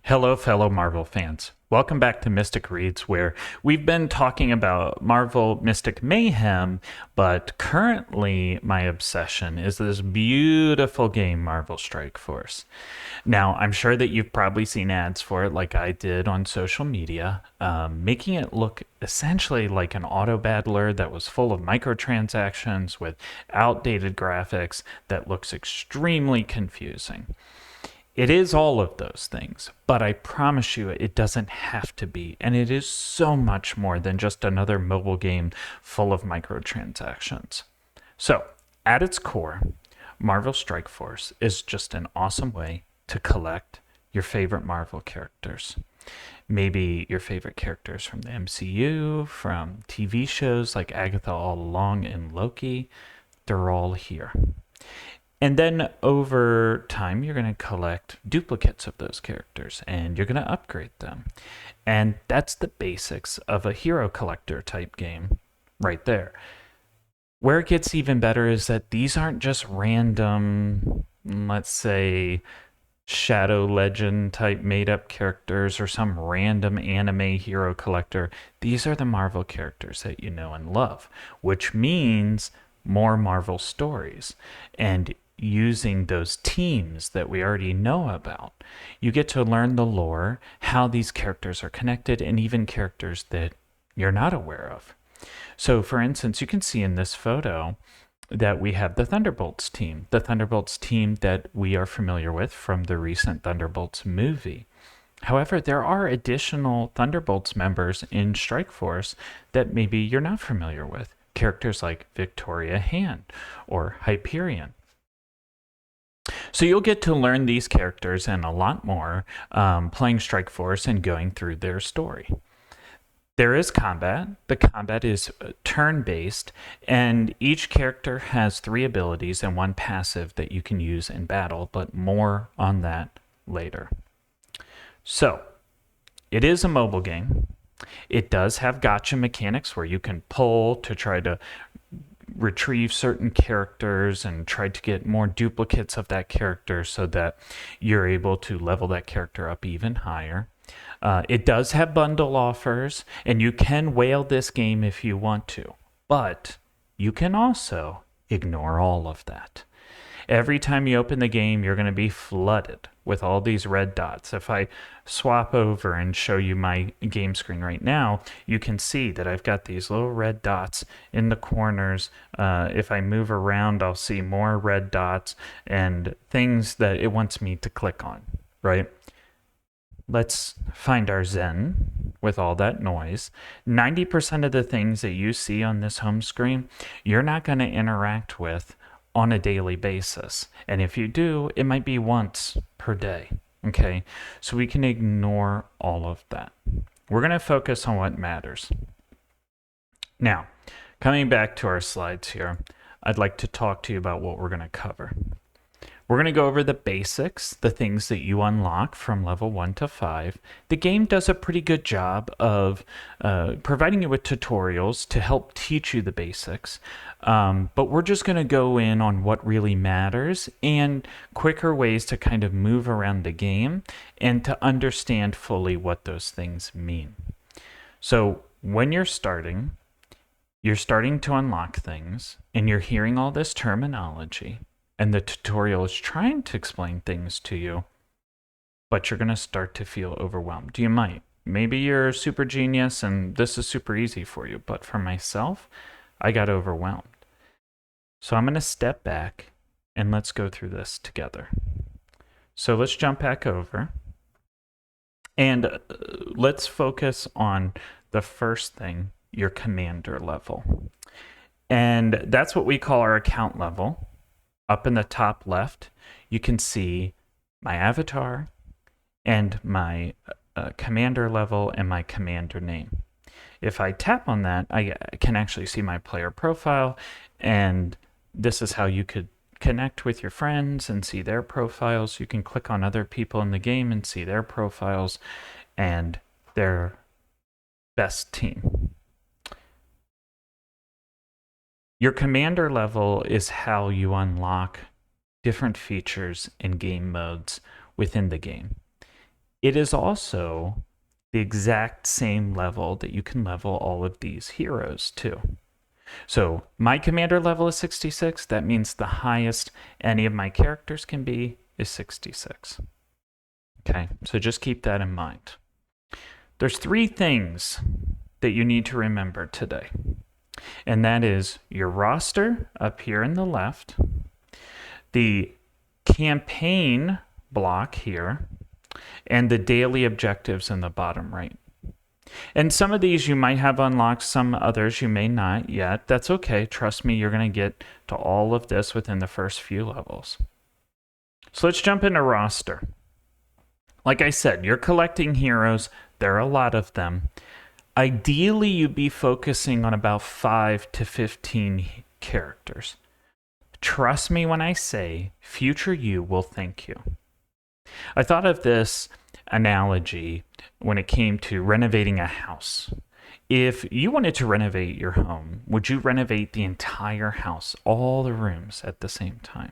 Hello, fellow Marvel fans. Welcome back to Mystic Reads, where we've been talking about Marvel Mystic Mayhem, but currently my obsession is this beautiful game, Marvel Strike Force. Now, I'm sure that you've probably seen ads for it like I did on social media, making it look essentially like an auto battler that was full of microtransactions with outdated graphics that looks extremely confusing. It is all of those things, but I promise you it doesn't have to be. And it is so much more than just another mobile game full of microtransactions. So, at its core, Marvel Strike Force is just an awesome way to collect your favorite Marvel characters. Maybe your favorite characters from the MCU, from TV shows like Agatha All Along and Loki. They're all here. And then over time, you're going to collect duplicates of those characters and you're going to upgrade them. And that's the basics of a hero collector type game right there. Where it gets even better is that these aren't just random, let's say, Shadow Legend type made up characters or some random anime hero collector. These are the Marvel characters that you know and love, which means more Marvel stories. And using those teams that we already know about, you get to learn the lore, how these characters are connected, and even characters that you're not aware of. So, for instance, you can see in this photo that we have the Thunderbolts team that we are familiar with from the recent Thunderbolts movie. However, there are additional Thunderbolts members in Strike Force that maybe you're not familiar with. Characters like Victoria Hand or Hyperion. So you'll get to learn these characters and a lot more playing Strike Force and going through their story. There is combat. The combat is turn-based, and each character has 3 abilities and 1 passive that you can use in battle, but more on that later. So, it is a mobile game. It does have gacha mechanics where you can pull to try to retrieve certain characters and try to get more duplicates of that character so that you're able to level that character up even higher. It does have bundle offers, and you can whale this game if you want to, but you can also ignore all of that. Every time you open the game, you're going to be flooded with all these red dots. If I swap over and show you my game screen right now, you can see that I've got these little red dots in the corners. If I move around, I'll see more red dots and things that it wants me to click on, right? Let's find our Zen with all that noise. 90% of the things that you see on this home screen, you're not going to interact with on a daily basis. And if you do, it might be once per day. Okay, so we can ignore all of that. We're going to focus on what matters. Now, coming back to our slides here, I'd like to talk to you about what we're going to cover. We're going to go over the basics, the things that you unlock from level 1 to 5. The game does a pretty good job of providing you with tutorials to help teach you the basics, but we're just going to go in on what really matters and quicker ways to kind of move around the game and to understand fully what those things mean. So when you're starting to unlock things and you're hearing all this terminology, and the tutorial is trying to explain things to you, but you're going to start to feel overwhelmed. You might. Maybe you're a super genius and this is super easy for you, but for myself, I got overwhelmed. So I'm going to step back and let's go through this together. So let's jump back over and let's focus on the first thing, your commander level. And that's what we call our account level. Up in the top left, you can see my avatar and my commander level and my commander name. If I tap on that, I can actually see my player profile, and this is how you could connect with your friends and see their profiles. You can click on other people in the game and see their profiles and their best team. Your commander level is how you unlock different features and game modes within the game. it is also the exact same level that you can level all of these heroes to. So my commander level is 66. That means the highest any of my characters can be is 66. Okay, so just keep that in mind. There's 3 things that you need to remember today, and that is your roster up here in the left, the campaign block here, and the daily objectives in the bottom right. And some of these you might have unlocked, some others you may not yet. That's okay. Trust me, you're going to get to all of this within the first few levels. So let's jump into roster. Like I said, you're collecting heroes. There are a lot of them. Ideally, you'd be focusing on about 5 to 15 characters. Trust me when I say future you will thank you. I thought of this analogy when it came to renovating a house. If you wanted to renovate your home, would you renovate the entire house, all the rooms at the same time?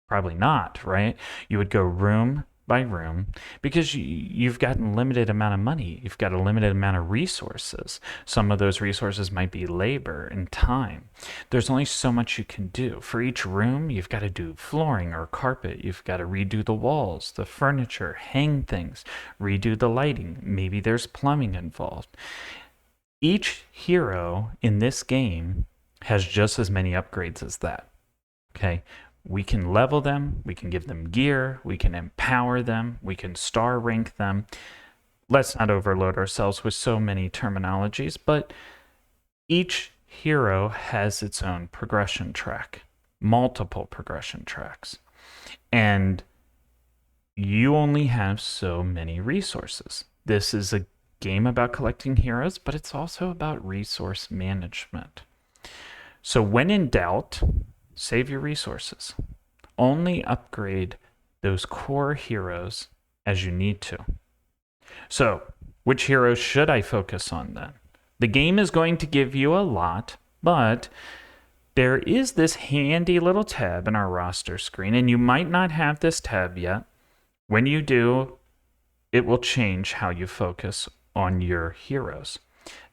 Probably not, right? You would go room by room because you've got a limited amount of money. You've got a limited amount of resources. Some of those resources might be labor and time. There's only so much you can do. For each room, you've got to do flooring or carpet. You've got to redo the walls, the furniture, hang things, redo the lighting. Maybe there's plumbing involved. Each hero in this game has just as many upgrades as that. Okay? We can level them, we can give them gear, we can empower them, we can star rank them. Let's not overload ourselves with so many terminologies, but each hero has its own progression track, multiple progression tracks. And you only have so many resources. This is a game about collecting heroes, but it's also about resource management. So when in doubt, save your resources. Only upgrade those core heroes as you need to. So, which heroes should I focus on then? The game is going to give you a lot, but there is this handy little tab in our roster screen, and you might not have this tab yet. When you do, it will change how you focus on your heroes.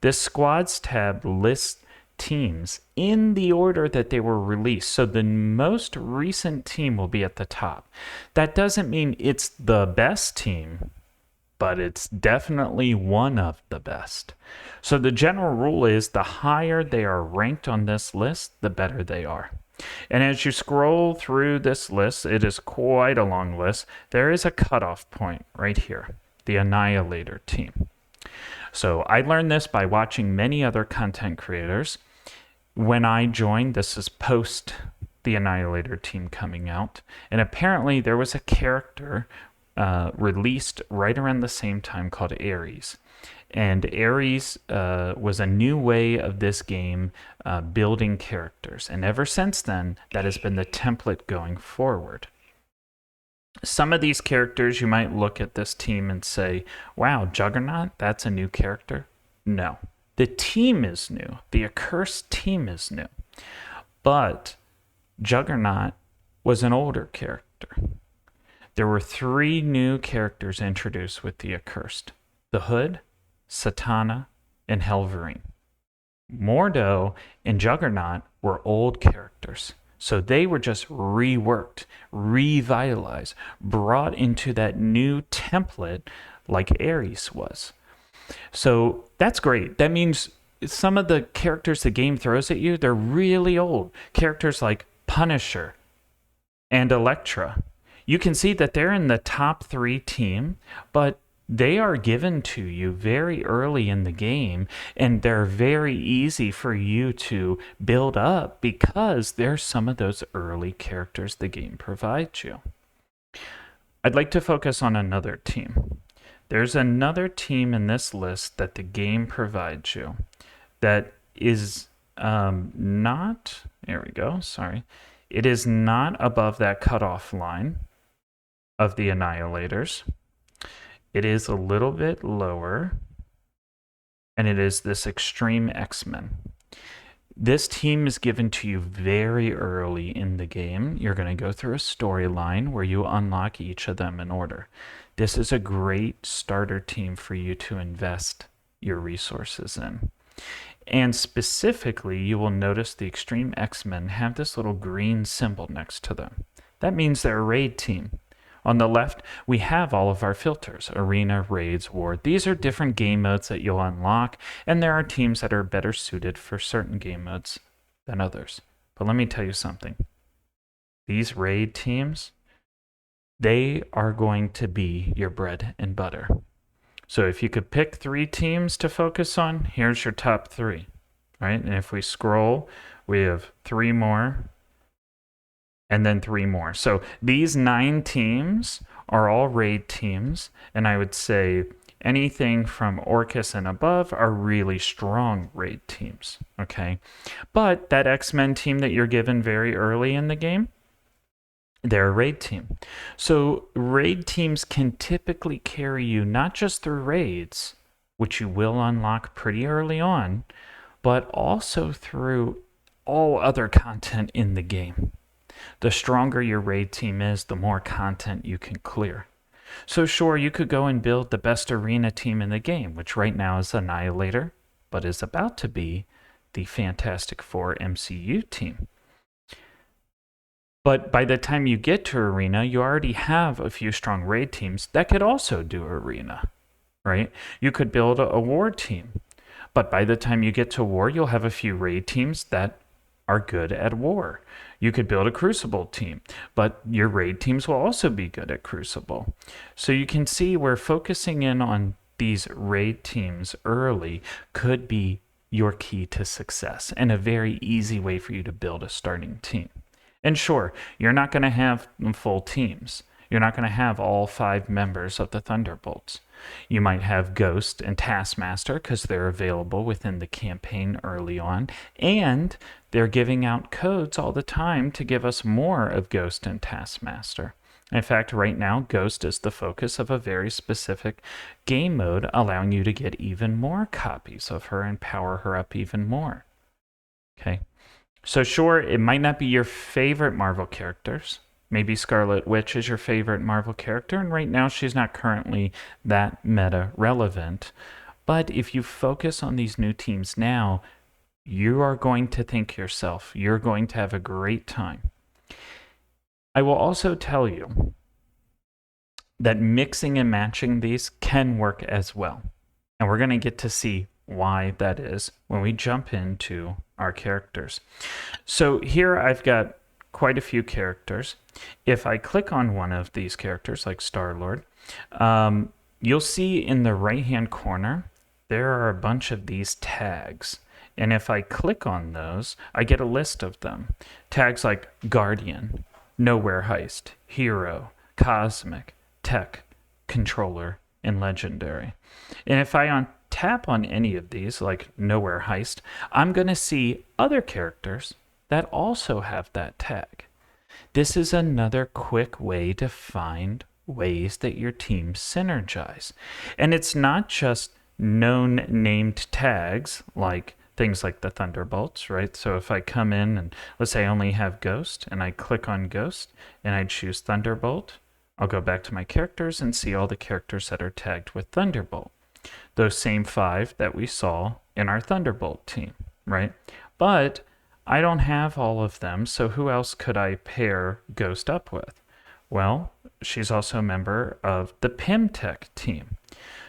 This squads tab lists teams in the order that they were released. So the most recent team will be at the top. That doesn't mean it's the best team, but it's definitely one of the best. So the general rule is the higher they are ranked on this list, the better they are. And as you scroll through this list, it is quite a long list. There is a cutoff point right here, the Annihilator team. So I learned this by watching many other content creators. When I joined, this is post the Annihilator team coming out, and apparently there was a character released right around the same time called Ares. And Ares was a new way of this game building characters. And ever since then, that has been the template going forward. Some of these characters, you might look at this team and say, wow, Juggernaut, that's a new character. No. The team is new. The Accursed team is new. But Juggernaut was an older character. There were 3 new characters introduced with the Accursed: the Hood, Satana, and Helverine. Mordo and Juggernaut were old characters. So they were just reworked, revitalized, brought into that new template like Ares was. So that's great. That means some of the characters the game throws at you, they're really old. Characters like Punisher and Elektra. You can see that they're in the top 3 team, but they are given to you very early in the game, and they're very easy for you to build up because they're some of those early characters the game provides you. I'd like to focus on another team. There's another team in this list that the game provides you that is not, there we go, sorry. It is not above that cutoff line of the Annihilators. It is a little bit lower, and it is this Extreme X-Men. This team is given to you very early in the game. You're going to go through a storyline where you unlock each of them in order. this is a great starter team for you to invest your resources in. And specifically, you will notice the Extreme X-Men have this little green symbol next to them. That means they're a raid team. On the left, we have all of our filters: Arena, Raids, War. These are different game modes that you'll unlock, and there are teams that are better suited for certain game modes than others. But let me tell you something. These raid teams, they are going to be your bread and butter. So if you could pick 3 teams to focus on, here's your top 3, right? And if we scroll, we have 3 more, and then 3 more. So these 9 teams are all raid teams, and I would say anything from Orcus and above are really strong raid teams, okay? But that X-Men team that you're given very early in the game, they're a raid team. So raid teams can typically carry you not just through raids, which you will unlock pretty early on, but also through all other content in the game. The stronger your raid team is, the more content you can clear. So sure, you could go and build the best arena team in the game, which right now is Annihilator, but is about to be the Fantastic Four MCU team. But by the time you get to Arena, you already have a few strong raid teams that could also do Arena, right? You could build a War team, but by the time you get to War, you'll have a few raid teams that are good at War. You could build a Crucible team, but your raid teams will also be good at Crucible. So you can see where focusing in on these raid teams early could be your key to success and a very easy way for you to build a starting team. And sure, you're not going to have full teams. You're not going to have all 5 members of the Thunderbolts. You might have Ghost and Taskmaster because they're available within the campaign early on, and they're giving out codes all the time to give us more of Ghost and Taskmaster. In fact, right now, Ghost is the focus of a very specific game mode, allowing you to get even more copies of her and power her up even more. Okay. So sure, it might not be your favorite Marvel characters. Maybe Scarlet Witch is your favorite Marvel character, and right now she's not currently that meta relevant. But if you focus on these new teams now, you are going to think yourself, you're going to have a great time. I will also tell you that mixing and matching these can work as well. And we're going to get to see why that is when we jump into our characters. So here I've got quite a few characters. If I click on one of these characters, like Star-Lord, you'll see in the right-hand corner, there are a bunch of these tags. And if I click on those, I get a list of them. Tags like Guardian, Nowhere Heist, Hero, Cosmic, Tech, Controller, and Legendary. And if I tap on any of these, like Nowhere Heist, I'm going to see other characters that also have that tag. This is another quick way to find ways that your teams synergize. And it's not just known named tags like things like the Thunderbolts, right? So if I come in and let's say I only have Ghost and I click on Ghost and I choose Thunderbolt, I'll go back to my characters and see all the characters that are tagged with Thunderbolt. Those same 5 that we saw in our Thunderbolt team, right? But I don't have all of them, so who else could I pair Ghost up with? Well, she's also a member of the Pimtech team.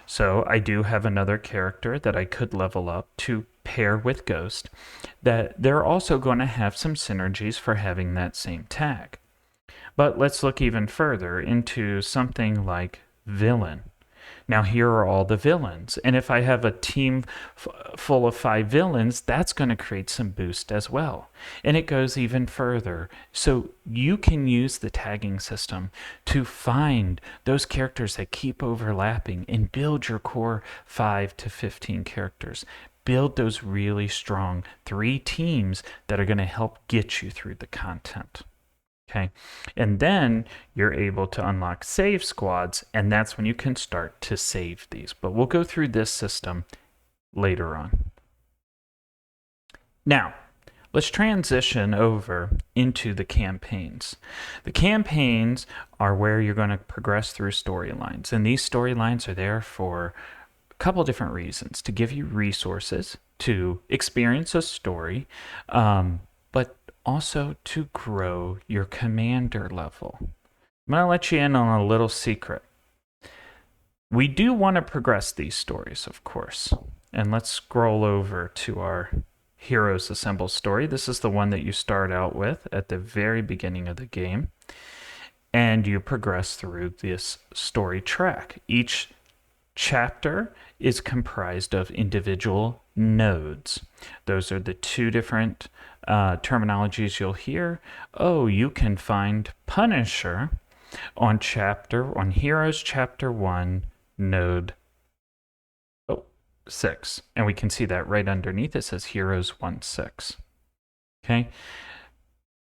So I do have another character that I could level up to pair with Ghost, that they're also going to have some synergies for having that same tag. But let's look even further into something like Villain. Now here are all the villains, and if I have a team full of 5 villains, that's going to create some boost as well. And it goes even further. So you can use the tagging system to find those characters that keep overlapping and build your core 5 to 15 characters. Build those really strong 3 teams that are going to help get you through the content. Okay, and then you're able to unlock save squads, and that's when you can start to save these. But we'll go through this system later on. Now, let's transition over into the campaigns. The campaigns are where you're going to progress through storylines, and these storylines are there for a couple different reasons: to give you resources to experience a story, but also to grow your commander level. I'm going to let you in on a little secret. We do want to progress these stories, of course. And let's scroll over to our Heroes Assemble story. This is the one that you start out with at the very beginning of the game. And you progress through this story track. Each chapter is comprised of individual nodes. Those are the two different terminologies you'll hear. Oh, you can find Punisher on Heroes Chapter 1, Node 6. And we can see that right underneath it says Heroes 1-6. Okay?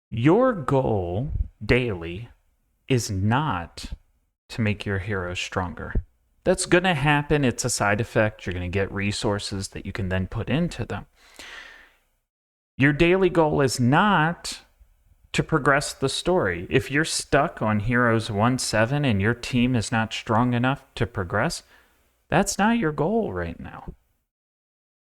Your goal daily is not to make your heroes stronger. That's going to happen. It's a side effect. You're going to get resources that you can then put into them. Your daily goal is not to progress the story. If you're stuck on Heroes 1-7 and your team is not strong enough to progress, that's not your goal right now.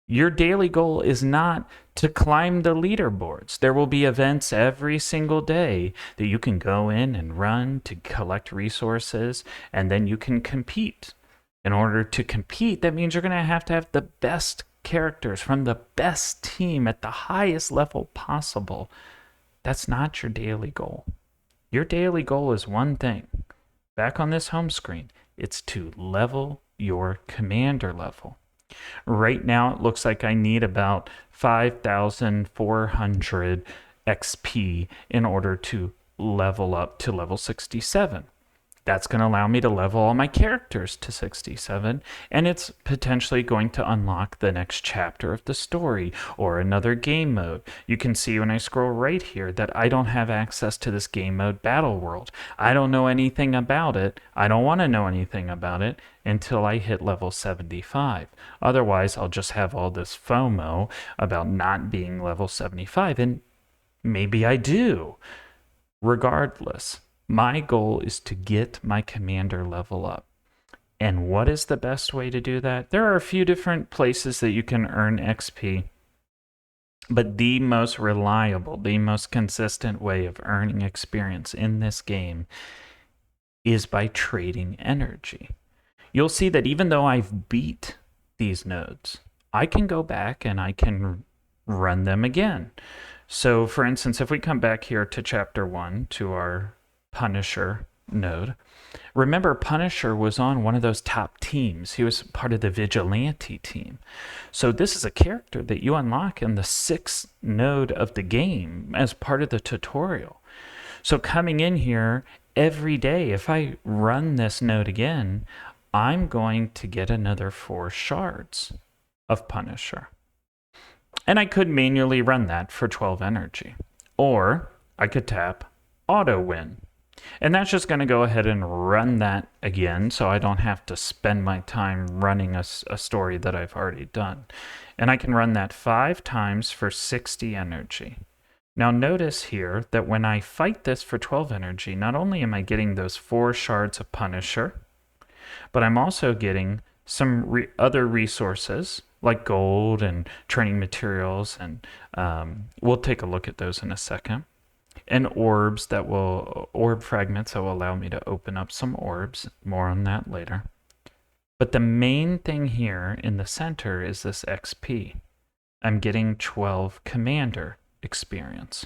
Your daily goal is not to climb the leaderboards. There will be events every single day that you can go in and run to collect resources, and then you can compete. In order to compete, that means you're going to have the best characters from the best team at the highest level possible. That's not your daily goal. Your daily goal is one thing. Back on this home screen, it's to level your commander level. Right now, it looks like I need about 5,400 XP in order to level up to level 67. That's going to allow me to level all my characters to 67, and it's potentially going to unlock the next chapter of the story or another game mode. You can see when I scroll right here that I don't have access to this game mode Battle World. I don't know anything about it. I don't want to know anything about it until I hit level 75. Otherwise, I'll just have all this FOMO about not being level 75, and maybe I do. Regardless, my goal is to get my commander level up. And what is the best way to do that? There are a few different places that you can earn XP, but the most reliable, the most consistent way of earning experience in this game is by trading energy. You'll see that even though I've beat these nodes, I can go back and I can run them again. So for instance, if we come back here to Chapter 1, to our Punisher node, remember Punisher was on one of those top teams. He was part of the vigilante team. So this is a character that you unlock in the 6th node of the game as part of the tutorial. So coming in here every day, if I run this node again, I'm going to get another 4 shards of Punisher. And I could manually run that for 12 energy. Or I could tap Auto Win. And that's just going to go ahead and run that again, so I don't have to spend my time running a story that I've already done. And I can run that 5 times for 60 energy. Now notice here that when I fight this for 12 energy, not only am I getting those 4 shards of Punisher, but I'm also getting some other resources like gold and training materials, and we'll take a look at those in a second. And orb fragments that will allow me to open up some orbs. More on that later. But the main thing here in the center is this XP. I'm getting 12 commander experience.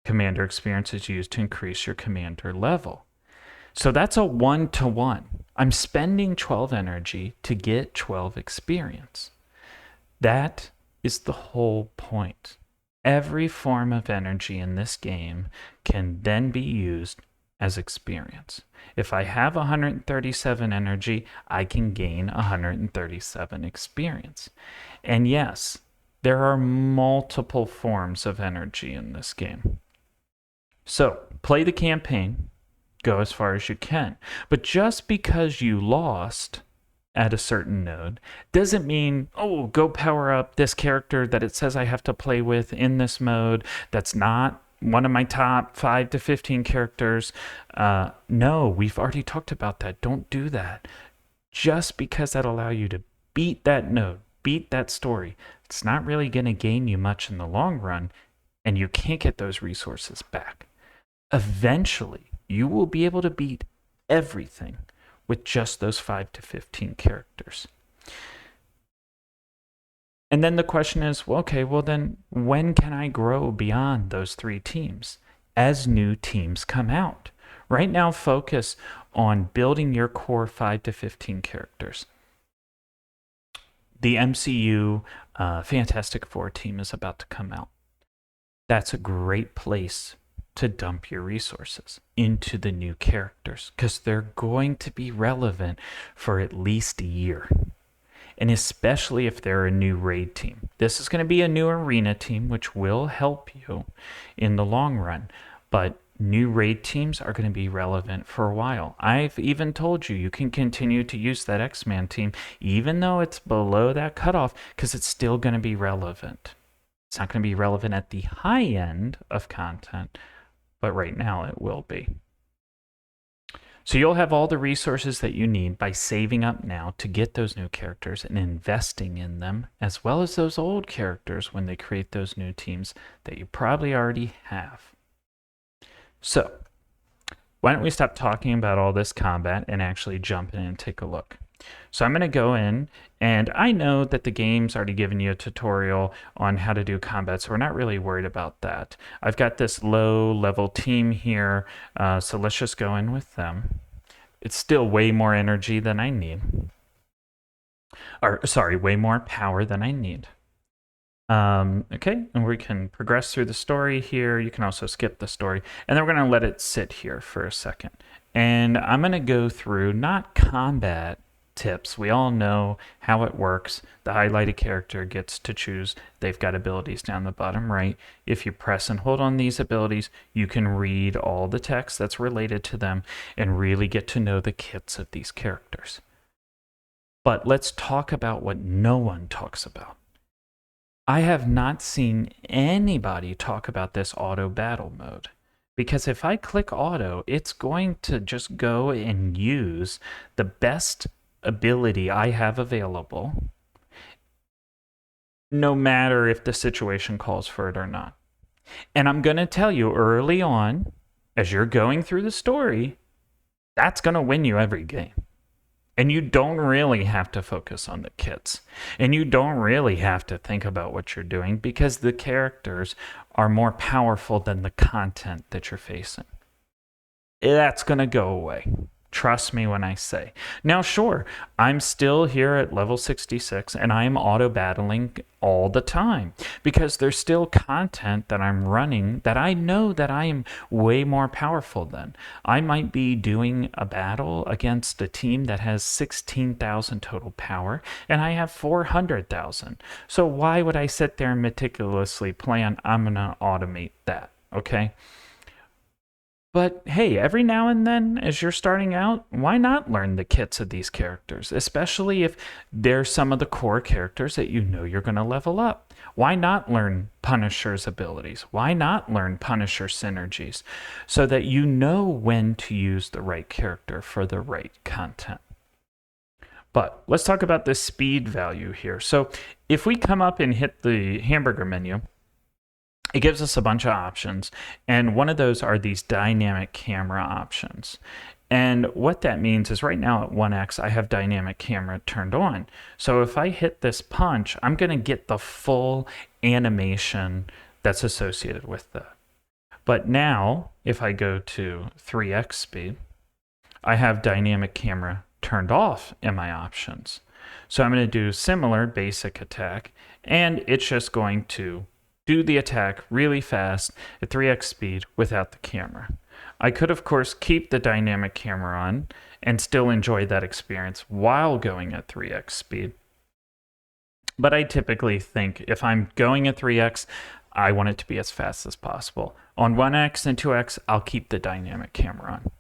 Commander experience is used to increase your commander level. So that's a 1-to-1. I'm spending 12 energy to get 12 experience. That is the whole point. Every form of energy in this game can then be used as experience. If I have 137 energy, I can gain 137 experience. And yes, there are multiple forms of energy in this game. So, play the campaign, go as far as you can. But just because you lost at a certain node doesn't mean, oh, go power up this character that it says I have to play with in this mode that's not one of my top 5 to 15 characters. No, we've already talked about that. Don't do that. Just because that'll allow you to beat that node, beat that story, it's not really going to gain you much in the long run, and you can't get those resources back. Eventually, you will be able to beat everything with just those 5 to 15 characters. And then the question is, well, okay, well then when can I grow beyond those 3 teams as new teams come out? Right now, focus on building your core 5 to 15 characters. The MCU Fantastic Four team is about to come out. That's a great place to dump your resources into the new characters because they're going to be relevant for at least a year. And especially if they're a new raid team. This is going to be a new arena team, which will help you in the long run. But new raid teams are going to be relevant for a while. I've even told you you can continue to use that X-Man team, even though it's below that cutoff, because it's still going to be relevant. It's not going to be relevant at the high end of content, but right now it will be. So you'll have all the resources that you need by saving up now to get those new characters and investing in them, as well as those old characters when they create those new teams that you probably already have. So why don't we stop talking about all this combat and actually jump in and take a look. So I'm going to go in, and I know that the game's already given you a tutorial on how to do combat, so we're not really worried about that. I've got this low-level team here, so let's just go in with them. It's still way more energy than I need. Or, sorry, way more power than I need. Okay, and we can progress through the story here. You can also skip the story, and then we're going to let it sit here for a second. And I'm going to go through, not combat tips. We all know how it works. The highlighted character gets to choose. They've got abilities down the bottom right. If you press and hold on these abilities, you can read all the text that's related to them and really get to know the kits of these characters. But let's talk about what no one talks about. I have not seen anybody talk about this auto battle mode. Because if I click auto, it's going to just go and use the best ability I have available, no matter if the situation calls for it or not. And I'm going to tell you early on, as you're going through the story, that's going to win you every game. And you don't really have to focus on the kits. And you don't really have to think about what you're doing because the characters are more powerful than the content that you're facing. That's going to go away. Trust me when I say. Now, sure, I'm still here at level 66 and I'm auto-battling all the time because there's still content that I'm running that I know that I am way more powerful than. I might be doing a battle against a team that has 16,000 total power and I have 400,000. So why would I sit there and meticulously plan I'm going to automate that, okay? But hey, every now and then, as you're starting out, why not learn the kits of these characters, especially if they're some of the core characters that you know you're going to level up? Why not learn Punisher's abilities? Why not learn Punisher synergies so that you know when to use the right character for the right content? But let's talk about the speed value here. So if we come up and hit the hamburger menu, it gives us a bunch of options, and one of those are these dynamic camera options. And what that means is right now at 1x, I have dynamic camera turned on. So if I hit this punch, I'm going to get the full animation that's associated with that. But now, if I go to 3x speed, I have dynamic camera turned off in my options. So I'm going to do similar basic attack, and it's just going to do the attack really fast at 3x speed without the camera. I could, of course, keep the dynamic camera on and still enjoy that experience while going at 3x speed. But I typically think if I'm going at 3x, I want it to be as fast as possible. On 1x and 2x, I'll keep the dynamic camera on.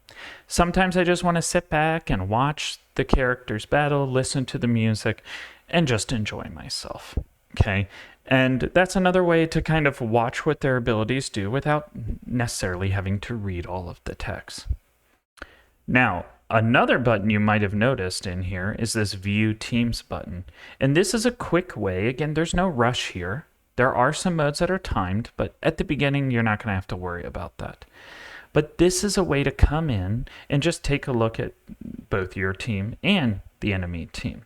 Sometimes I just want to sit back and watch the characters battle, listen to the music, and just enjoy myself. Okay? And that's another way to kind of watch what their abilities do without necessarily having to read all of the text. Now, another button you might have noticed in here is this View Teams button. And this is a quick way. Again, there's no rush here. There are some modes that are timed, but at the beginning, you're not going to have to worry about that. But this is a way to come in and just take a look at both your team and the enemy team.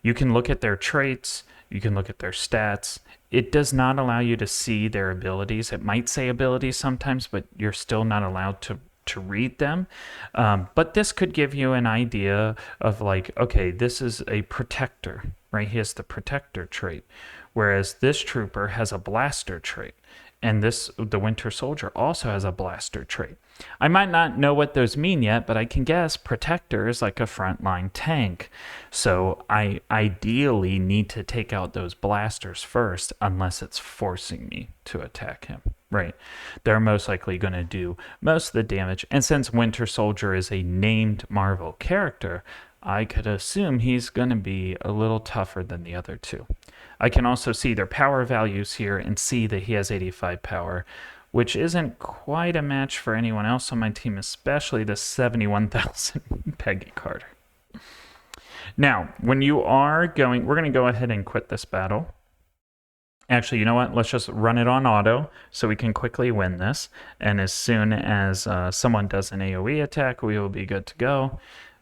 You can look at their traits. You can look at their stats. It does not allow you to see their abilities. It might say abilities sometimes, but you're still not allowed to read them. But this could give you an idea of like, okay, this is a protector, right? He has the protector trait, whereas this trooper has a blaster trait. And the Winter Soldier also has a blaster trait. I might not know what those mean yet, but I can guess protector is like a frontline tank. So I ideally need to take out those blasters first, unless it's forcing me to attack him. Right. They're most likely going to do most of the damage. And since Winter Soldier is a named Marvel character, I could assume he's going to be a little tougher than the other two. I can also see their power values here and see that he has 85 power, which isn't quite a match for anyone else on my team, especially the 71,000 Peggy Carter. Now, when you are going, we're going to go ahead and quit this battle. Actually, you know what? Let's just run it on auto so we can quickly win this. And as soon as someone does an AoE attack, we will be good to go.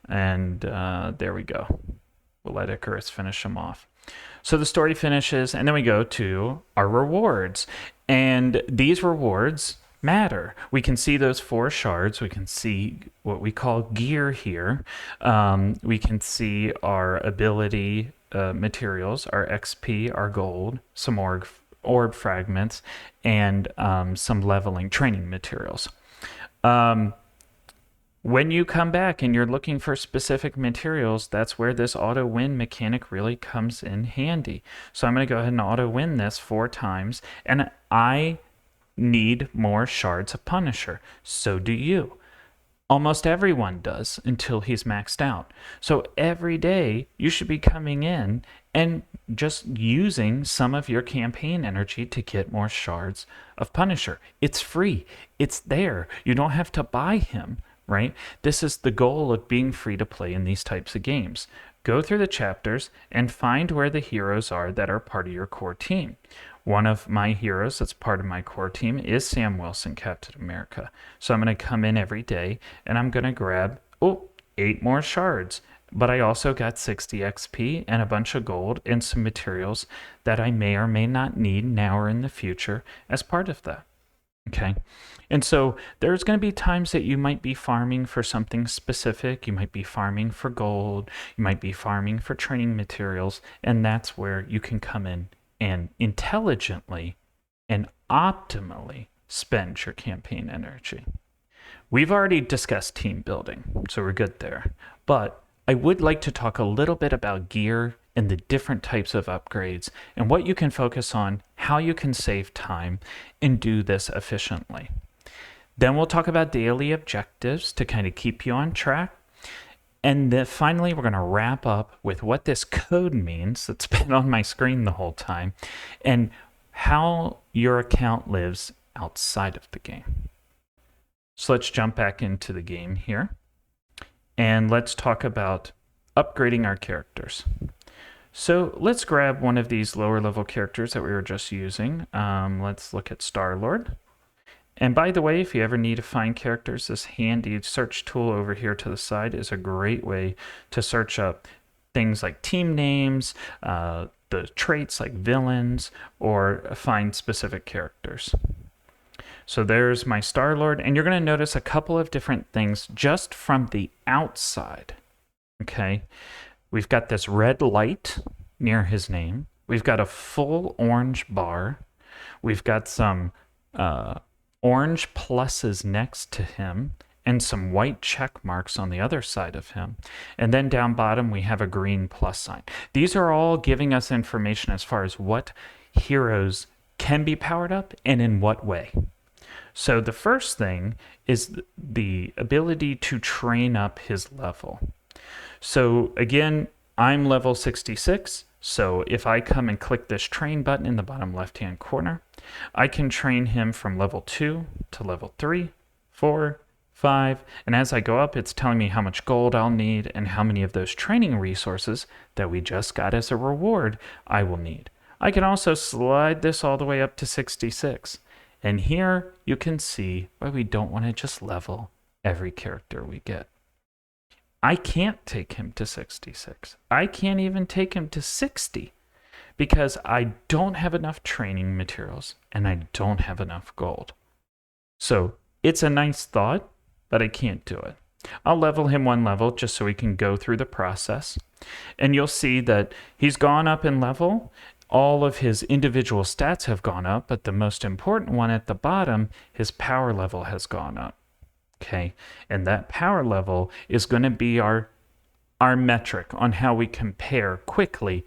And there we go. We'll let Icarus finish him off. So the story finishes, and then we go to our rewards. And these rewards matter. We can see those 4 shards. We can see what we call gear here. We can see our ability materials, our XP, our gold, some orb fragments, and some leveling training materials. When you come back and you're looking for specific materials, that's where this auto win mechanic really comes in handy. So I'm going to go ahead and auto win this 4 times, and I need more shards of Punisher. So do you. Almost everyone does until he's maxed out. So every day you should be coming in and just using some of your campaign energy to get more shards of Punisher. It's free. It's there. You don't have to buy him. Right? This is the goal of being free to play in these types of games. Go through the chapters and find where the heroes are that are part of your core team. One of my heroes that's part of my core team is Sam Wilson, Captain America. So I'm going to come in every day and I'm going to grab 8 more shards. But I also got 60 XP and a bunch of gold and some materials that I may or may not need now or in the future as part of that. Okay? And so there's going to be times that you might be farming for something specific. You might be farming for gold. You might be farming for training materials. And that's where you can come in and intelligently and optimally spend your campaign energy. We've already discussed team building, so we're good there. But I would like to talk a little bit about gear and the different types of upgrades and what you can focus on, how you can save time and do this efficiently. Then we'll talk about daily objectives to kind of keep you on track. And then finally, we're going to wrap up with what this code means that's been on my screen the whole time and how your account lives outside of the game. So let's jump back into the game here and let's talk about upgrading our characters. So let's grab one of these lower level characters that we were just using. Let's look at Star-Lord. And by the way, if you ever need to find characters, this handy search tool over here to the side is a great way to search up things like team names, the traits like villains, or find specific characters. So there's my Star-Lord, and you're going to notice a couple of different things just from the outside. Okay, we've got this red light near his name. We've got a full orange bar. We've got some orange pluses next to him and some white check marks on the other side of him. And then down bottom, we have a green plus sign. These are all giving us information as far as what heroes can be powered up and in what way. So the first thing is the ability to train up his level. So again, I'm level 66. So if I come and click this train button in the bottom left-hand corner, I can train him from level 2 to level 3, 4, 5, and as I go up, it's telling me how much gold I'll need and how many of those training resources that we just got as a reward I will need. I can also slide this all the way up to 66. And here you can see why we don't want to just level every character we get. I can't take him to 66. I can't even take him to 60 because I don't have enough training materials and I don't have enough gold. So it's a nice thought, but I can't do it. I'll level him one level just so we can go through the process. And you'll see that he's gone up in level. All of his individual stats have gone up, but the most important one at the bottom, his power level has gone up. Okay, and that power level is going to be our metric on how we compare quickly.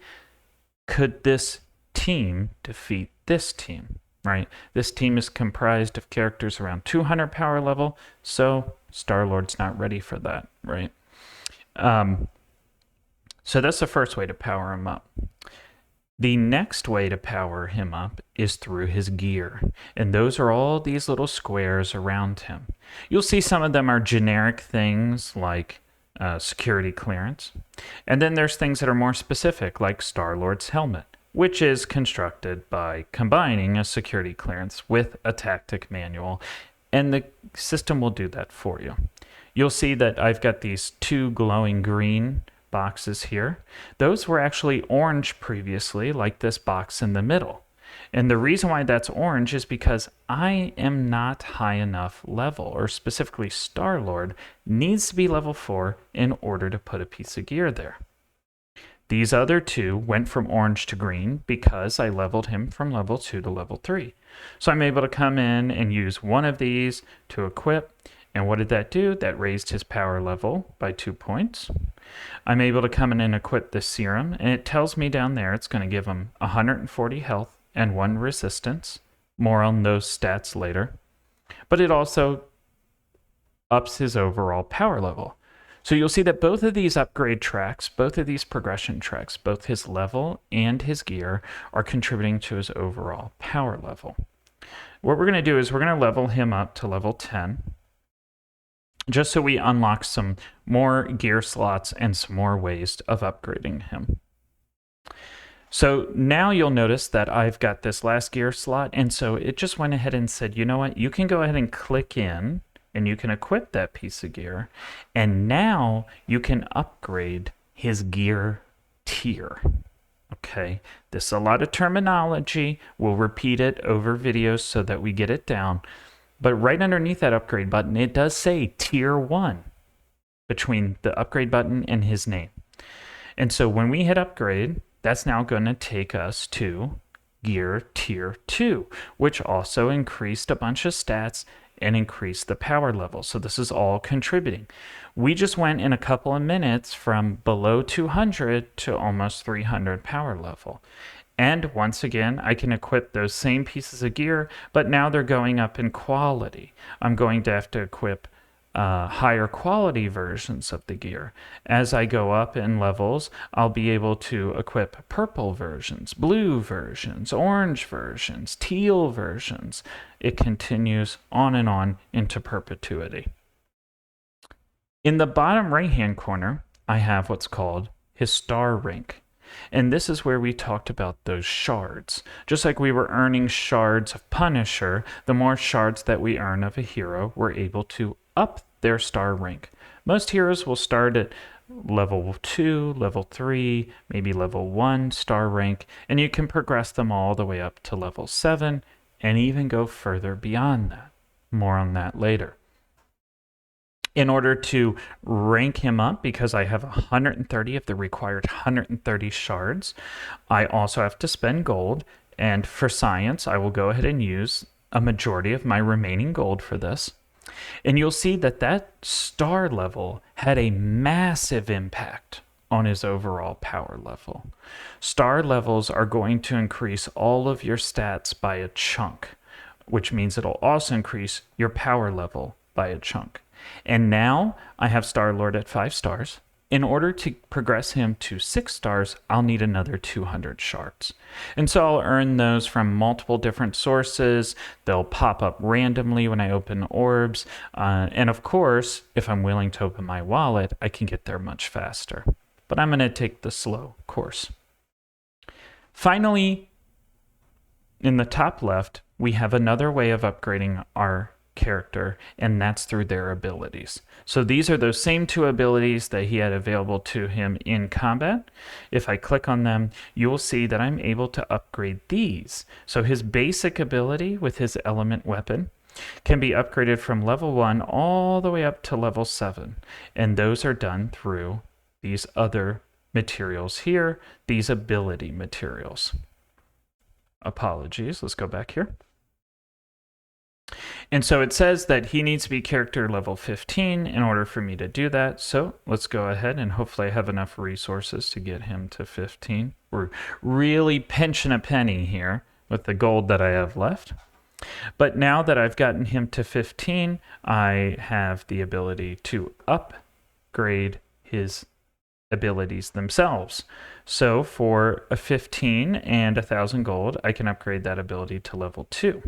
Could this team defeat this team, right? This team is comprised of characters around 200 power level, so Star-Lord's not ready for that, right? So that's the first way to power him up. The next way to power him up is through his gear, and those are all these little squares around him. You'll see some of them are generic things like security clearance, and then there's things that are more specific like Star-Lord's helmet, which is constructed by combining a security clearance with a tactic manual, and the system will do that for you. You'll see that I've got these two glowing green boxes here. Those were actually orange previously, like this box in the middle. And the reason why that's orange is because I am not high enough level, or specifically Star-Lord needs to be level 4 in order to put a piece of gear there. These other two went from orange to green because I leveled him from level 2 to level 3. So I'm able to come in and use one of these to equip. And what did that do? That raised his power level by 2 points. I'm able to come in and equip the serum, and it tells me down there it's going to give him 140 health and 1 resistance. More on those stats later. But it also ups his overall power level. So you'll see that both of these upgrade tracks, both of these progression tracks, both his level and his gear are contributing to his overall power level. What we're going to do is we're going to level him up to level 10. Just so we unlock some more gear slots and some more ways of upgrading him. So now you'll notice that I've got this last gear slot, and so it just went ahead and said, you know what, you can go ahead and click in, and you can equip that piece of gear, and now you can upgrade his gear tier. Okay, this is a lot of terminology. We'll repeat it over videos so that we get it down. But right underneath that upgrade button, it does say Tier 1 between the upgrade button and his name. And so when we hit upgrade, that's now going to take us to Gear Tier 2, which also increased a bunch of stats and increased the power level. So this is all contributing. We just went in a couple of minutes from below 200 to almost 300 power level. And once again, I can equip those same pieces of gear, but now they're going up in quality. I'm going to have to equip higher quality versions of the gear. As I go up in levels, I'll be able to equip purple versions, blue versions, orange versions, teal versions. It continues on and on into perpetuity. In the bottom right-hand corner, I have what's called his star rank. And this is where we talked about those shards. Just like we were earning shards of Punisher, the more shards that we earn of a hero, we're able to up their star rank. Most heroes will start at level 2, level 3, maybe level 1 star rank, and you can progress them all the way up to level 7 and even go further beyond that. More on that later. In order to rank him up, because I have 130 of the required 130 shards, I also have to spend gold. And for science, I will go ahead and use a majority of my remaining gold for this. And you'll see that that star level had a massive impact on his overall power level. Star levels are going to increase all of your stats by a chunk. which means it'll also increase your power level by a chunk. And now I have Star-Lord at 5 stars. In order to progress him to 6 stars, I'll need another 200 shards. And so I'll earn those from multiple different sources. They'll pop up randomly when I open orbs. And of course, if I'm willing to open my wallet, I can get there much faster. But I'm going to take the slow course. Finally, in the top left, we have another way of upgrading our character, and that's through their abilities. So these are those same 2 abilities that he had available to him in combat. If I click on them, you will see that I'm able to upgrade these. So his basic ability with his element weapon can be upgraded from level 1 all the way up to level 7, and those are done through these other materials here, these ability materials. Apologies, let's go back here. And so it says that he needs to be character level 15 in order for me to do that. So let's go ahead and hopefully I have enough resources to get him to 15. We're really pinching a penny here with the gold that I have left. But now that I've gotten him to 15, I have the ability to upgrade his abilities themselves. So for a 15 and 1,000 gold, I can upgrade that ability to level 2.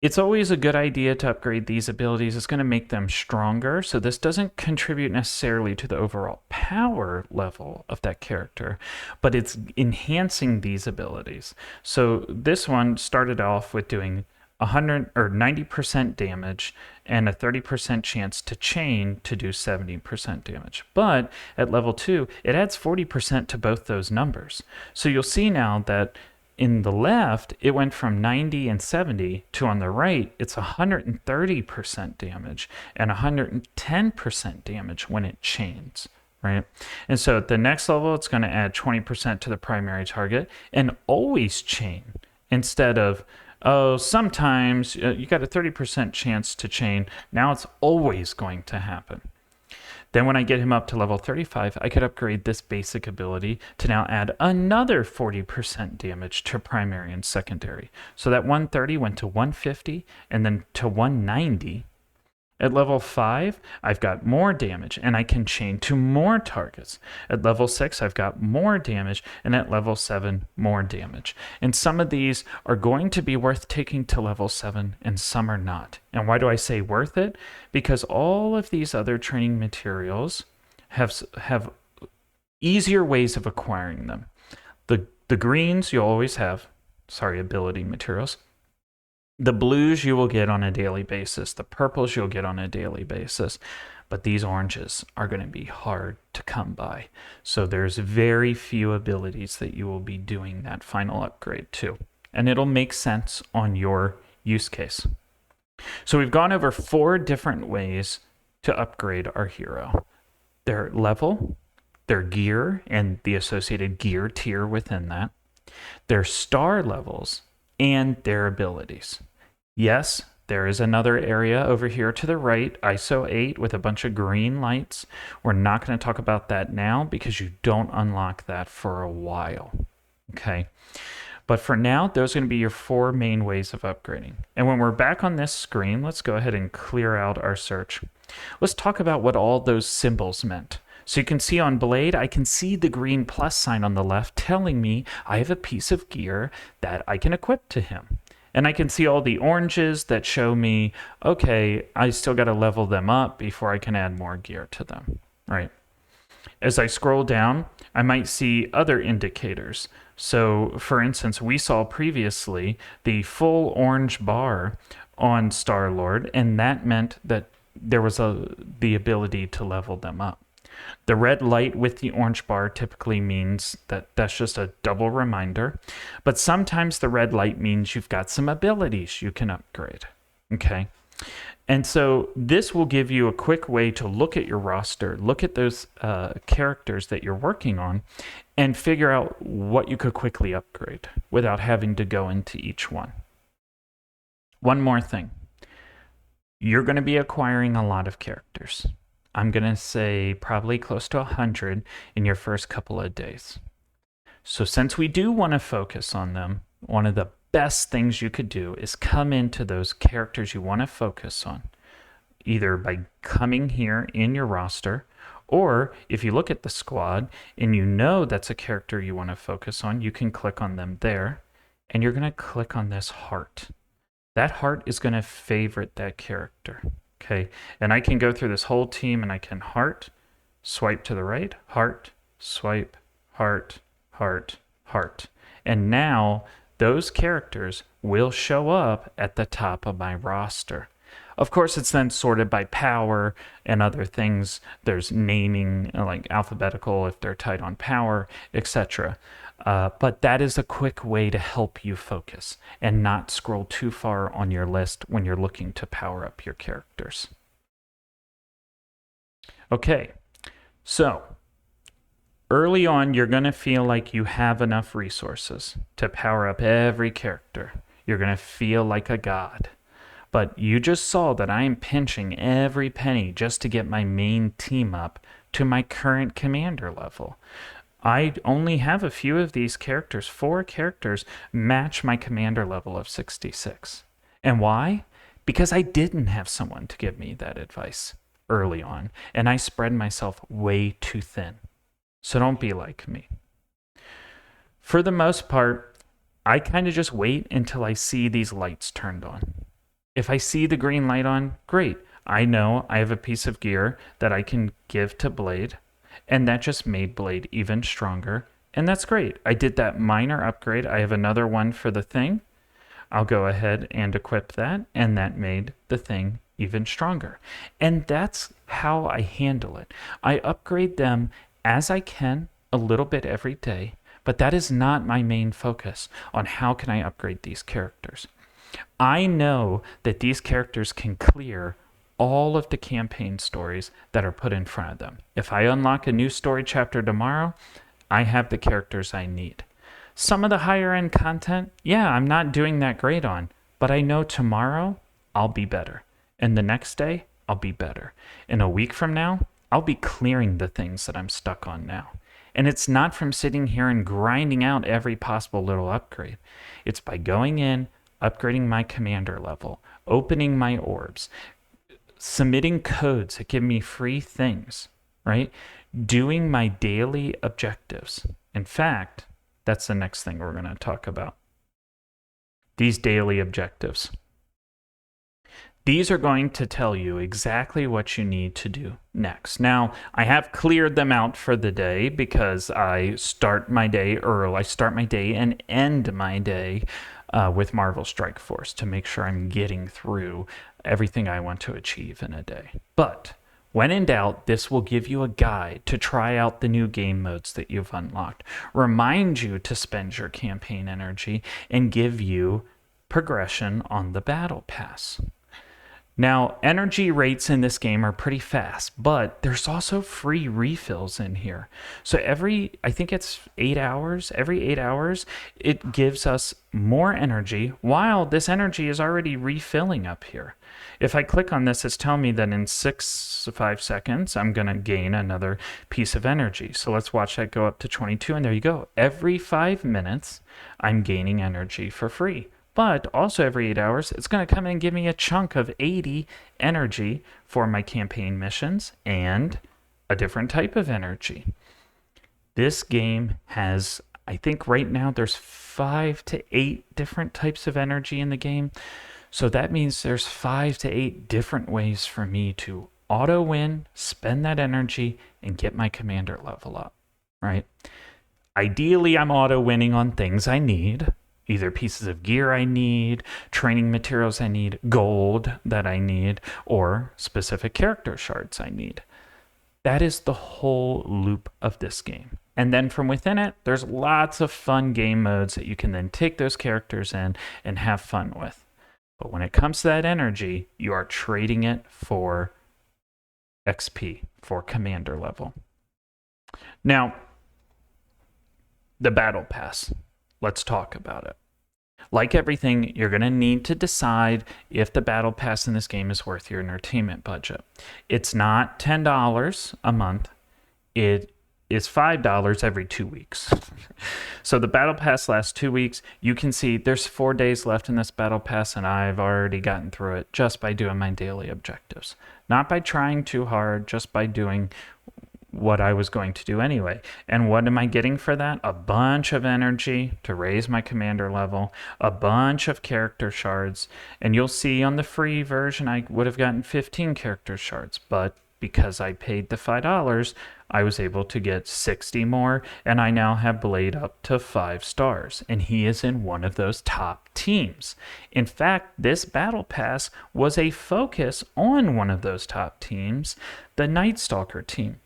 It's always a good idea to upgrade these abilities. It's going to make them stronger. So this doesn't contribute necessarily to the overall power level of that character, but it's enhancing these abilities. So this one started off with doing 100 or 90% damage and a 30% chance to chain to do 70% damage. But at level 2, it adds 40% to both those numbers. So you'll see now that in the left, it went from 90 and 70 to on the right, it's 130% damage and 110% damage when it chains, right? And so at the next level, it's going to add 20% to the primary target and always chain instead of, oh, sometimes you got a 30% chance to chain. Now it's always going to happen. Then when I get him up to level 35, I could upgrade this basic ability to now add another 40% damage to primary and secondary. So that 130 went to 150 and then to 190. At level 5, I've got more damage and I can chain to more targets. At level 6, I've got more damage, and at level 7, more damage. And some of these are going to be worth taking to level 7 and some are not. And why do I say worth it? Because all of these other training materials have easier ways of acquiring them. The greens you'll always have, ability materials. The blues you will get on a daily basis. The purples you'll get on a daily basis. But these oranges are going to be hard to come by. So there's very few abilities that you will be doing that final upgrade to. And it'll make sense on your use case. So we've gone over 4 different ways to upgrade our hero. Their level, their gear, and the associated gear tier within that, their star levels, and their abilities. Yes, there is another area over here to the right, ISO 8 with a bunch of green lights. We're not going to talk about that now because you don't unlock that for a while. Okay. But for now, those are going to be your 4 main ways of upgrading. And when we're back on this screen, let's go ahead and clear out our search. Let's talk about what all those symbols meant. So you can see on Blade, I can see the green plus sign on the left telling me I have a piece of gear that I can equip to him. And I can see all the oranges that show me, okay, I still got to level them up before I can add more gear to them, right? As I scroll down, I might see other indicators. So for instance, we saw previously the full orange bar on Star-Lord, and that meant that there was the ability to level them up. The red light with the orange bar typically means that that's just a double reminder, but sometimes the red light means you've got some abilities you can upgrade, okay? And so this will give you a quick way to look at your roster, look at those characters that you're working on, and figure out what you could quickly upgrade without having to go into each one. One more thing. You're going to be acquiring a lot of characters. I'm going to say probably close to 100 in your first couple of days. So since we do want to focus on them, one of the best things you could do is come into those characters you want to focus on, either by coming here in your roster, or if you look at the squad and you know that's a character you want to focus on, you can click on them there, and you're going to click on this heart. That heart is going to favorite that character, okay? And I can go through this whole team and I can heart, swipe to the right, heart, swipe, heart, heart, heart. And now those characters will show up at the top of my roster. Of course, it's then sorted by power and other things. There's naming, like alphabetical if they're tied on power, etc. But that is a quick way to help you focus and not scroll too far on your list when you're looking to power up your characters. Okay, so early on, you're going to feel like you have enough resources to power up every character. You're going to feel like a god. But you just saw that I am pinching every penny just to get my main team up to my current commander level. I only have a few of these characters. 4 characters match my commander level of 66. And why? Because I didn't have someone to give me that advice early on, and I spread myself way too thin. So don't be like me. For the most part, I kind of just wait until I see these lights turned on. If I see the green light on, great. I know I have a piece of gear that I can give to Blade, and that just made Blade even stronger, and that's great. I did that minor upgrade. I have another one for the thing. I'll go ahead and equip that, and that made the thing even stronger. And that's how I handle it. I upgrade them as I can, a little bit every day, but that is not my main focus on how can I upgrade these characters. I know that these characters can clear all of the campaign stories that are put in front of them. If I unlock a new story chapter tomorrow, I have the characters I need. Some of the higher end content, yeah, I'm not doing that great on, but I know tomorrow I'll be better. And the next day, I'll be better. And a week from now, I'll be clearing the things that I'm stuck on now. And it's not from sitting here and grinding out every possible little upgrade. It's by going in, upgrading my commander level, opening my orbs, submitting codes that give me free things, right? Doing my daily objectives. In fact, that's the next thing we're going to talk about. These daily objectives. These are going to tell you exactly what you need to do next. Now, I have cleared them out for the day because I start my day early. I start my day and end my day with Marvel Strike Force to make sure I'm getting through everything I want to achieve in a day. But when in doubt, this will give you a guide to try out the new game modes that you've unlocked, remind you to spend your campaign energy, and give you progression on the battle pass. Now, energy rates in this game are pretty fast, but there's also free refills in here. So I think it's 8 hours, every 8 hours, it gives us more energy while this energy is already refilling up here. If I click on this, it's telling me that in 5 seconds, I'm going to gain another piece of energy. So let's watch that go up to 22, and there you go. Every 5 minutes, I'm gaining energy for free. But also every 8 hours, it's going to come in and give me a chunk of 80 energy for my campaign missions and a different type of energy. This game has, I think right now, there's 5 to 8 different types of energy in the game. So that means there's 5 to 8 different ways for me to auto win, spend that energy, and get my commander level up, right? Ideally, I'm auto winning on things I need. Either pieces of gear I need, training materials I need, gold that I need, or specific character shards I need. That is the whole loop of this game. And then from within it, there's lots of fun game modes that you can then take those characters in and have fun with. But when it comes to that energy, you are trading it for XP, for commander level. Now, the battle pass. Let's talk about it. Like everything, you're going to need to decide if the battle pass in this game is worth your entertainment budget. It's not $10 a month. It is $5 every 2 weeks. So the battle pass lasts 2 weeks. You can see there's 4 days left in this battle pass, and I've already gotten through it just by doing my daily objectives. Not by trying too hard, just by doing what I was going to do anyway. And what am I getting for that? A bunch of energy to raise my commander level, a bunch of character shards, and you'll see on the free version I would have gotten 15 character shards, but because I paid the $5, I was able to get 60 more, and I now have Blade up to 5 stars, and he is in one of those top teams. In fact, this battle pass was a focus on one of those top teams, the Night Stalker team.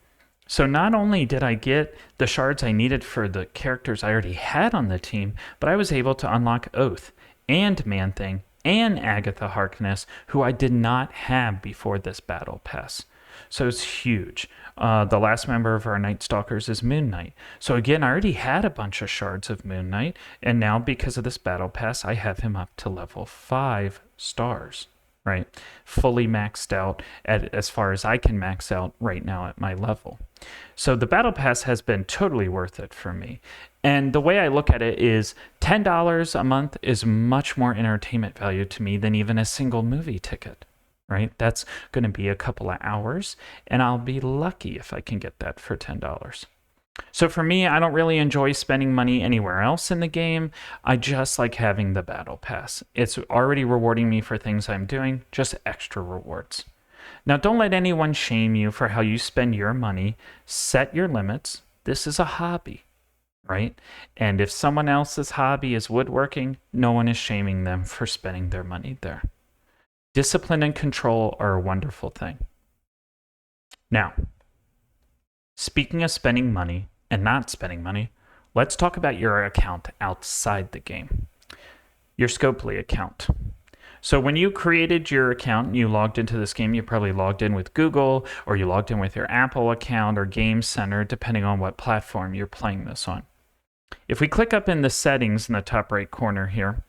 So not only did I get the shards I needed for the characters I already had on the team, but I was able to unlock Oath and Man-Thing and Agatha Harkness, who I did not have before this battle pass. So it's huge. The last member of our Night Stalkers is Moon Knight. So again, I already had a bunch of shards of Moon Knight, and now because of this battle pass, I have him up to level 5 stars, right? Fully maxed out as far as I can max out right now at my level. So the battle pass has been totally worth it for me. And the way I look at it is $10 a month is much more entertainment value to me than even a single movie ticket. Right? That's going to be a couple of hours, and I'll be lucky if I can get that for $10. So for me, I don't really enjoy spending money anywhere else in the game. I just like having the battle pass. It's already rewarding me for things I'm doing, just extra rewards. Now, don't let anyone shame you for how you spend your money. Set your limits. This is a hobby, right? And if someone else's hobby is woodworking, no one is shaming them for spending their money there. Discipline and control are a wonderful thing. Now, speaking of spending money and not spending money, let's talk about your account outside the game. Your Scopely account. So when you created your account and you logged into this game, you probably logged in with Google, or you logged in with your Apple account or Game Center, depending on what platform you're playing this on. If we click up in the settings in the top right corner here,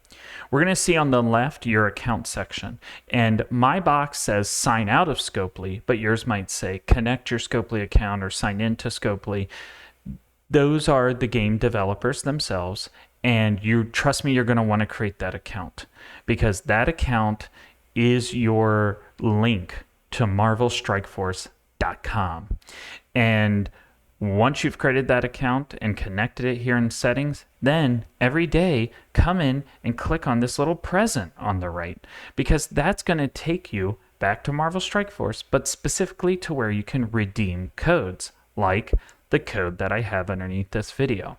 we're going to see on the left your account section. And my box says sign out of Scopely, but yours might say connect your Scopely account or sign into Scopely. Those are the game developers themselves. And you trust me, you're going to want to create that account, because that account is your link to marvelstrikeforce.com. And once you've created that account and connected it here in settings, then every day come in and click on this little present on the right, because that's going to take you back to Marvel Strike Force, but specifically to where you can redeem codes, like the code that I have underneath this video.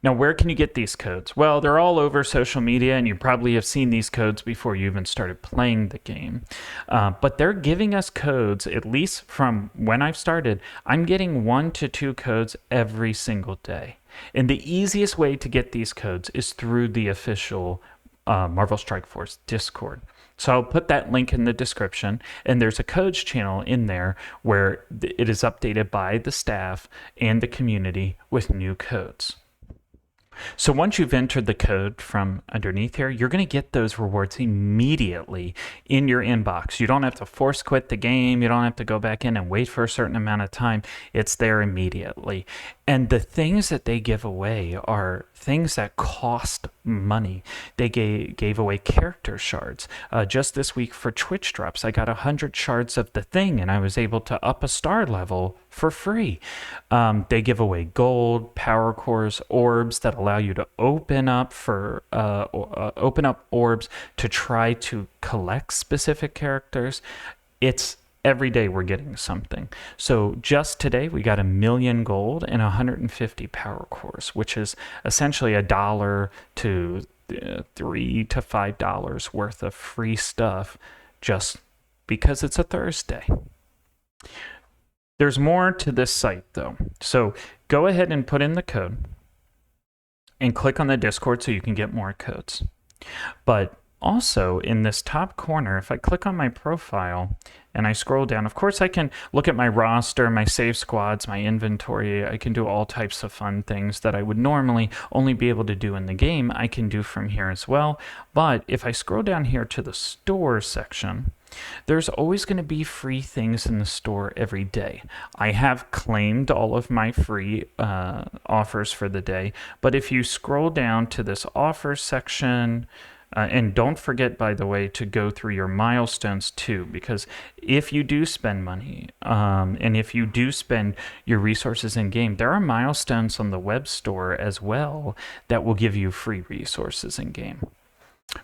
Now, where can you get these codes? Well, they're all over social media, and you probably have seen these codes before you even started playing the game. But they're giving us codes, at least from when I've started. I'm getting 1 to 2 codes every single day. And the easiest way to get these codes is through the official Marvel Strike Force Discord. So I'll put that link in the description, and there's a codes channel in there where it is updated by the staff and the community with new codes. So once you've entered the code from underneath here, you're going to get those rewards immediately in your inbox. You don't have to force quit the game. You don't have to go back in and wait for a certain amount of time. It's there immediately. And the things that they give away are things that cost money. They gave away character shards. Just this week for Twitch drops, I got 100 shards of the Thing, and I was able to up a star level for free. They give away gold, power cores, orbs that allow you to open up orbs to try to collect specific characters. It's every day we're getting something. So just today we got 1 million gold and 150 power cores, which is essentially $1 to $3 to $5 worth of free stuff just because it's a Thursday. There's more to this site though. So go ahead and put in the code and click on the Discord so you can get more codes. But also in this top corner, if I click on my profile and I scroll down, of course I can look at my roster, my save squads, my inventory. I can do all types of fun things that I would normally only be able to do in the game. I can do from here as well. But if I scroll down here to the store section, There's always going to be free things in the store every day. I have claimed all of my free offers for the day, but if you scroll down to this offers section, and don't forget, by the way, to go through your milestones too, because if you do spend money and if you do spend your resources in game, there are milestones on the web store as well that will give you free resources in game.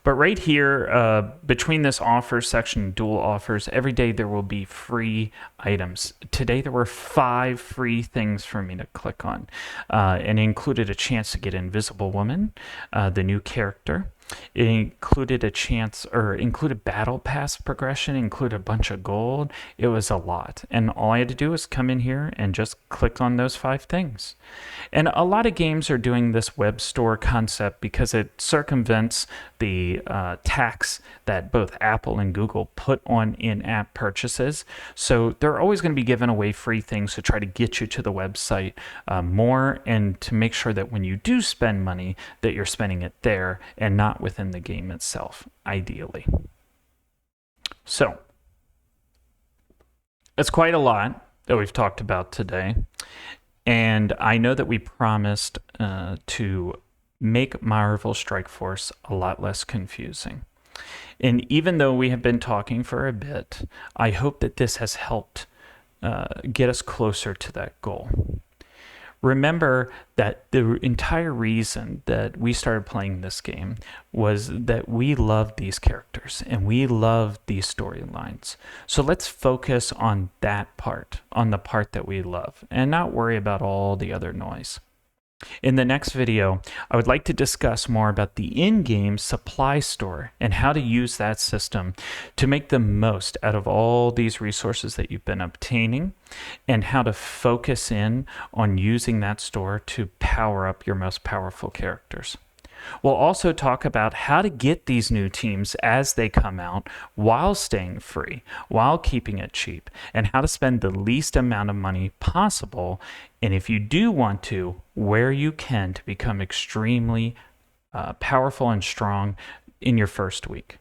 But right here, between this offers section and dual offers, every day there will be free items. Today there were 5 free things for me to click on, and it included a chance to get Invisible Woman, the new character. It included included battle pass progression, included a bunch of gold. It was a lot. And all I had to do was come in here and just click on those 5 things. And a lot of games are doing this web store concept because it circumvents the tax that both Apple and Google put on in-app purchases. So they're always going to be giving away free things to try to get you to the website more, and to make sure that when you do spend money, that you're spending it there and not within the game itself, ideally. So it's quite a lot that we've talked about today. And I know that we promised to make Marvel Strike Force a lot less confusing. And even though we have been talking for a bit, I hope that this has helped get us closer to that goal. Remember that the entire reason that we started playing this game was that we loved these characters and we loved these storylines. So let's focus on that part, on the part that we love, and not worry about all the other noise. In the next video, I would like to discuss more about the in-game supply store and how to use that system to make the most out of all these resources that you've been obtaining, and how to focus in on using that store to power up your most powerful characters. We'll also talk about how to get these new teams as they come out while staying free, while keeping it cheap, and how to spend the least amount of money possible, and if you do want to, where you can, to become extremely powerful and strong in your first week.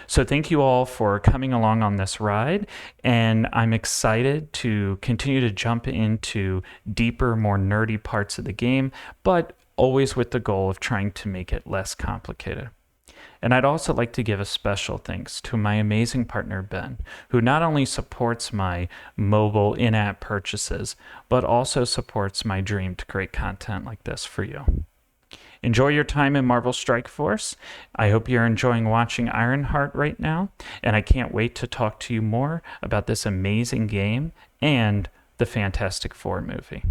So thank you all for coming along on this ride, and I'm excited to continue to jump into deeper, more nerdy parts of the game, but always with the goal of trying to make it less complicated. And I'd also like to give a special thanks to my amazing partner, Ben, who not only supports my mobile in-app purchases, but also supports my dream to create content like this for you. Enjoy your time in Marvel Strike Force. I hope you're enjoying watching Ironheart right now, and I can't wait to talk to you more about this amazing game and the Fantastic Four movie.